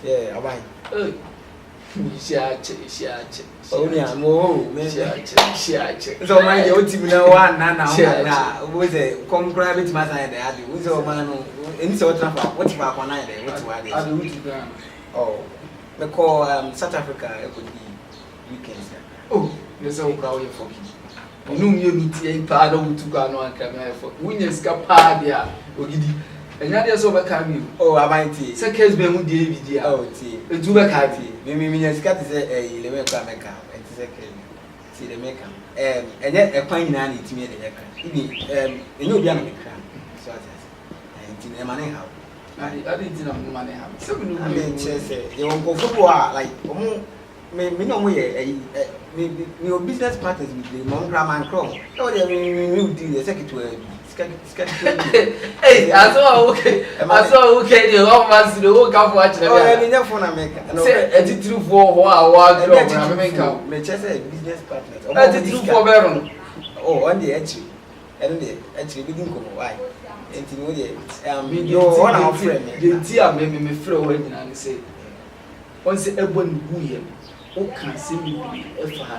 Yeah, abai. Shiache. Onya mo, me Shiache. So mind the team na one na. We say come cry bit ma say dey ade. We say o man no, any say what transfer, what ba kwa na dey, what wa dey. I do it down. Oh. Me call South Africa e could be weekends. Oh, there's a crowd for you. No me meet e pa do to go no anka me for. We ska pa dia ogidi. Enya dey so be ka me. Oh, abanti. Say case be mu dey video. Oh, ti. Etu be ka ti. Me nya ska te say le me kwa meka. Enti say ke. Ti le meka. Enye e kwan nyina na etimi de yeka. Ibi enye obi ana meka. So ati. Enti e mane ha. I didn't know money have. So we know. I mean, you want football like me no way me business partners with the mom grandma and crom. So they will do the secretary. Hey, I saw okay. The whole man the whole camp watch. Oh, I mean, phone America. Say, I did through for what me just business partners. I did through for Baron. Oh, on the edge. And the actually we didn't come. Why? Enti no dey no one our friend dey tia me friend we nyina ne say on say ebo ne buye o kan se mi bi e fa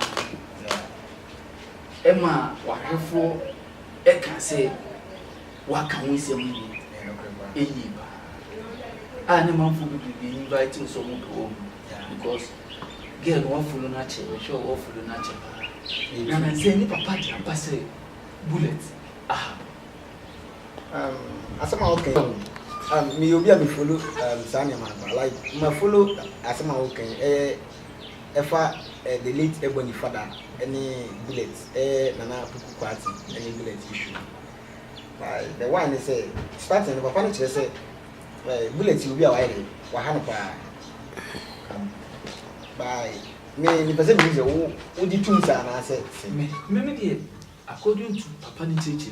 e ma wa hefo e kan say wa kan we se mu bi e yi ba a ne man fu bi invite so mu ko because girl one follow na che we show one follow na che ba na say ni papa dia pa say bullet asama okay me obi a me follow Sanya man like my follow asama okay efa the late Ebony father any bullet nana puku party any bullet issue the one is say starting the papa no say bullet obi a wa ha no pa by me person me say wo di tun sa na say me dey according to papa ni cheche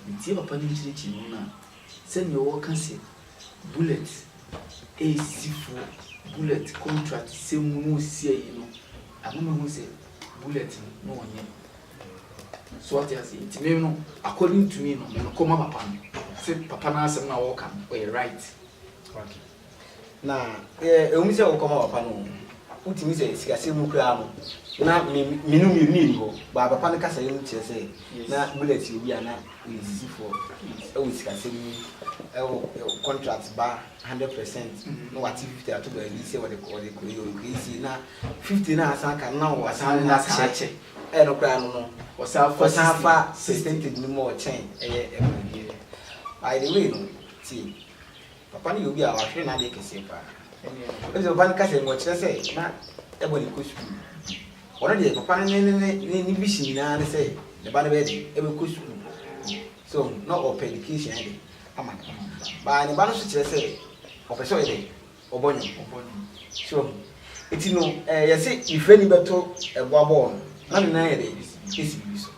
nti papa ni cheche no na say me wo kan say bullet AC4 bullet contract say mu si yi no amama hu say bullet no onye so what you say it me no according to me no me no come papa no say papa na asem na wo kan we right okay na emu say wo come papa no utimi say sikase mu kra no na minu ni go ba papa no kasa yemu che say na bullet obi ana AC4 e sikase mu contract ba 100% no what 50 at the say what they call it na 50 na asanka na wo asan na cheche e no kra no wasafa sustained ni more chain by the way no see papa ni obi a wa hwe na de kese pa ezo ban ka se mo kire se na Ebony ko school ona de papa ni bishi na ne se de ba na be de e be ko school so no of education de ama ba ni ba no so kire se opeso e de obonyo so eti no ye se ife ni beto ebo abo na ni na ye de esi bi so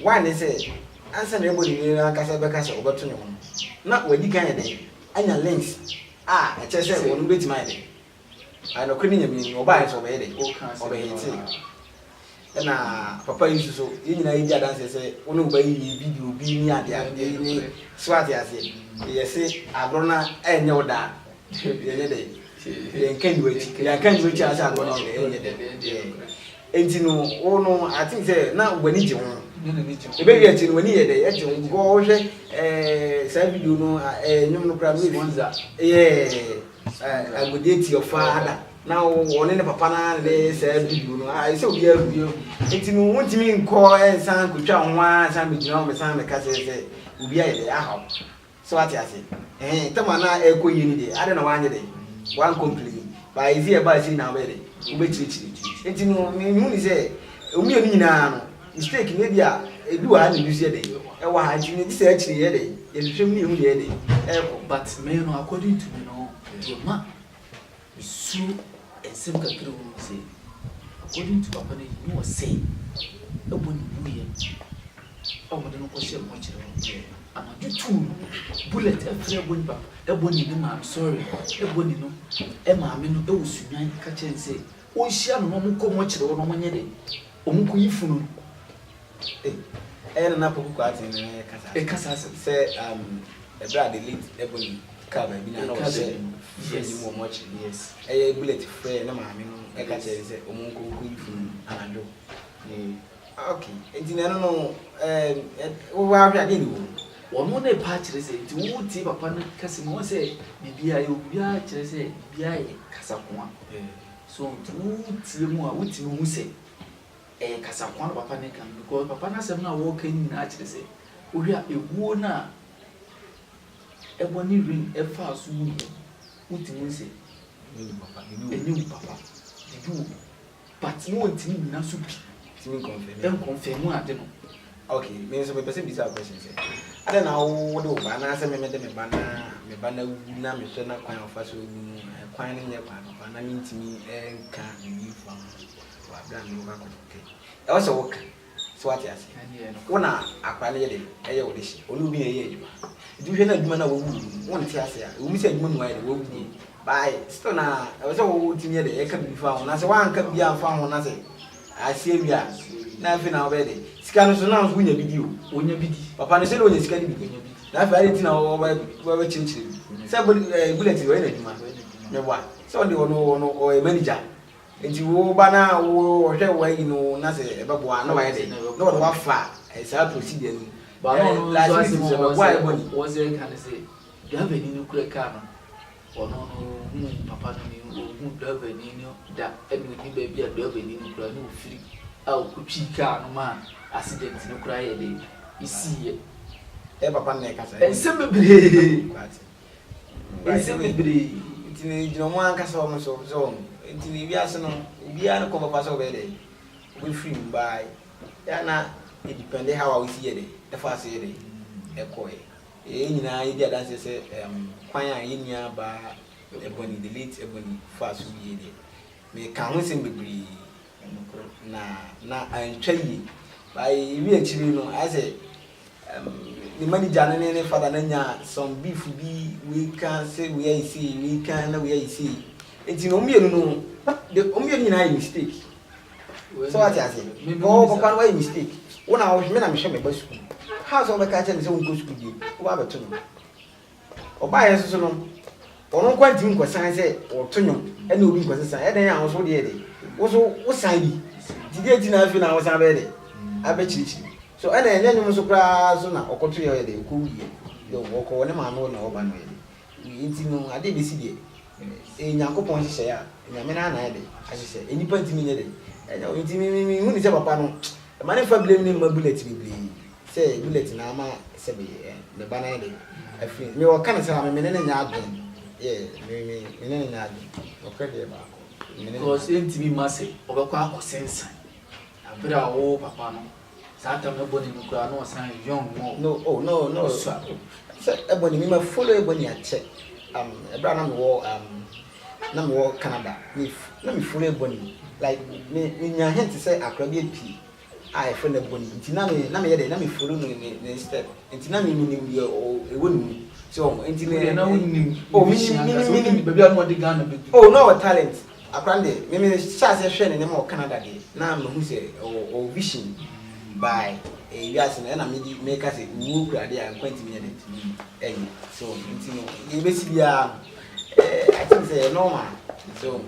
one say answer na Ebony ni aka se be ka se obeto nyo na wadi kan ye de anya links e che se wonu beti mai de ai no kwini nyame ni oba so be de oba hiti na papa yi so nyina yi dia dance se wonu ba yi video bi ni ade ni swat ya se ye se agrona enye oda ye ne de ye nkan wechi asa agrona ye de enti no wono I think say na wani je ho ebe ye ti no wani ye de ye je go hwe sa video no nyum no kra no agudeti your father now one ne papa na le say video no say obi agu enti no wontimi nko ensan kotwa ho a san be gina o san me ka say obi aye de aha so ati ase tama na ekoyi ni de ade na wanye de one complain ba izi e ba si na be de obi chirichiri enti no me hu ni say omi oni nyina no mistake ne dia edu ha ni dusie de e wa ha ji ni say achiri ye de e hwehwem ni hu ye de but me no according to me no ma su ensem kakru say according to papa no say Ebony buye o mo de no ko share mo kire ama tutu bullet every Ebony papa Ebony no ma sorry Ebony no e ma me no e wo sunwan ka chen say o hia no mo ko mo kire wo no mo nye de o mo ko yifunu na poku ko atin ne kasa kasa say e bra de late Ebony car baby na no say yes mo much yes bullet free na maame no e ka chere say omunko ku ifu anado okay entina no wo wa hwa de ni wo ono na pa chere say nti wo ti papa no kase mo say bibia ye obia chere say bibia ye kasa kwa so nti wo ti mu a wo ti mu say kasa kwa papa ne kan because papa na sem na wo kan na chere say wo hwa eguo na eboni ring efa so mu wo ti mu say ni papa didu but no ntimi na so bi timi confirm ade no okay me so be person bisa question say ada na wo do ba na se me de me ba na wu na me so na kwan ofa so ni kwan ni nye kwan na me ntimi enka ni fa wa bra me wo ka ko okay e wo so wo ka so what ya say wo na akwa na ye de eye wo de shi onu bi eye aduma du hwe na aduma na wo wu wo nti ase a wo mi se aduma nu aye de wo wu bye still na e wo so wo timi ye de e ka bi fa ho na se wa nka bi amfa ho na se asie bia na fi na obede sika no so na so nya bidio onya bidi papa no se no nya sika ni bidio na fa ari tina wo ba chinchiri se bullet we na duma me wa se on de ono o manager enti wo ba na wo hwe wa yi no na se e be bo na wa ye de no wo fa sa procedure ni ba no la so se be wa e boni wo se kan se gabe ni no kure ka no ono no papa no ni o gabe ni no da e ni be bia gabe ni no kura ni o firi kutwi ka no ma accident no kura ye de isi ye papa na ka sa ensemble ntini jino mo anka so mo so ntini bia se no bia no ko papa so be de we free by ya na it depend how we see ye de e fa se ye de e ko e nyina ye dia dance se kwan a ye nua ba ebony the late ebony fa so ye de me ka ho se bebri na antwayi by we actually no I say the manager na father na nya some beef bi we can say we are see we can na we are see enti no mienu no the omienu na mistake so what I say oh papa no mistake wona wo me na me hwe me ba school how so be ka tell me say won go school bi wo ba beto no oba yeso so no ono kwanti nko san say o tonyo e na obi nko san e den ya wo so de de wo san bi dide ti na fi na wo san be de abechirichi so ana enye nyum so kra so na okoto ye de ko wiye de wo ko ne ma no na oba no ye nti no ade be si de nyankopon hye ya nyame na na de ahye enipa ntimi nye de enya ntimi hu ni se papa no ma ne fa blame ni ma bullet bibli se bullet na ma se be ne ba na de afi me wo kan se na me ne nya adon ye me ne nya adon o ka de ba because ntimi ma se obekwa akosensan abira wo papa no sata me boni no kura no san young mo no so eboni me ma follow eboni a check ebra na me wo Canada na me follow eboni like me nya hint say akra bi api I follow eboni nti na me ye de na me follow no ne step nti na me ni bi ewo ni so nti me na woni me baby am de Ghana be no talent akrande me chance hwe ne ma Canada de na me hu say o vision by you as na me make us wo kura de an kwanti me de so ntino e be si bia I think say normal so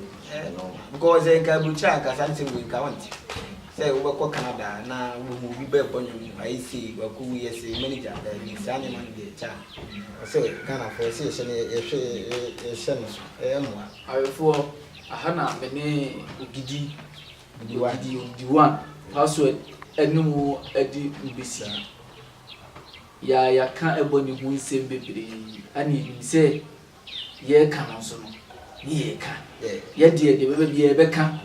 normal because en ka bucha ka something we ka want say we go Canada na we be be bonyo I see we ko we say manager da ni sane man de cha so Ghana for say she no mo ayefo ahana me ne ogidi di one password enu edi mbisi ya ka eboni hu nsem bebre ani se ye ka no so no ye ka ye de bebe bia be ka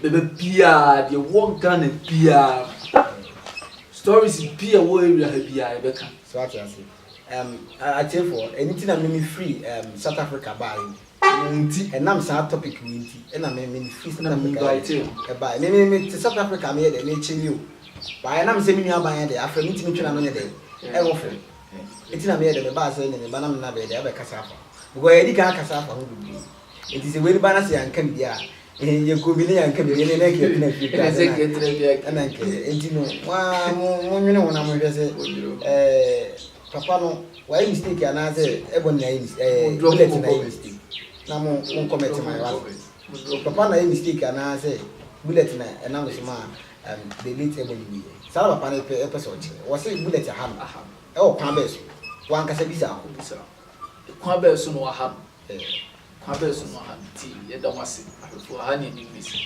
bebe bia de won ka na bia stories bia wo area ha bia be ka so what you say I tell for anything that make me free South Africa buy nti enam sa topic nti ena me free South Africa buy me South Africa me de me chini o buy enam se me nua buy de afra nti me twena no ne de e wo fo enti na me de me ba se ne ba nam na be de e be kasa afa go e di ka kasa afa ho bi enti se we ba na se anka bia ye ko bi ne anka bi ne ne ke na fi ka se ke tre bia ana nke enti no wa mo nwene wona mo hwe se papa no why mistake anaze ebon na bullet na mistake na mo comment my wife papa na mistake anaze bullet na na so ma delete ebon bi sala papa na person che wo say bullet ha no e o kwa be so wan kasa bisa ko kwa be so no ha kwa be so no ha ti ye da wase afo ha ni ni bisa